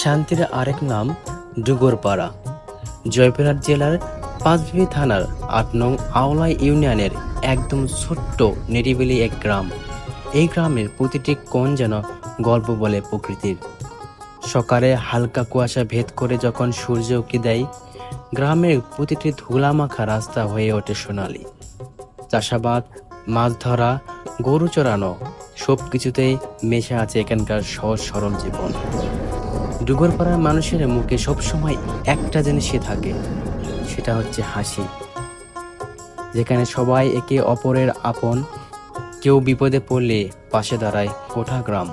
শান্তির আরেক নাম ডুগরপাড়া। জয়পুরহাট জেলার পাঁচবিবি থানার ৮ নং আওলা ইউনিয়নের একদম ছোট্ট নিরিবিলি এক গ্রাম। এই গ্রামের প্রতিটি কোণ যেন গল্প বলে প্রকৃতির। সকালে হালকা কুয়াশা ভেদ করে যখন সূর্য উঁকি দেয়, গ্রামের প্রতিটি ধুলামাখা রাস্তা হয়ে ওঠে সোনালি। চাষাবাদ, মাছ ধরা, গরু চড়ানো সব কিছুতেই মেশে আছে এখানকার সহজ সরল জীবন। ডুগরপাড়ার মানুষের মুখে সবসময় একটা জিনিসই থাকে, সেটা হচ্ছে হাসি। যেখানে সবাই একে অপরের আপন, কেউ বিপদে পড়লে পাশে দাঁড়ায় গোটা গ্রাম।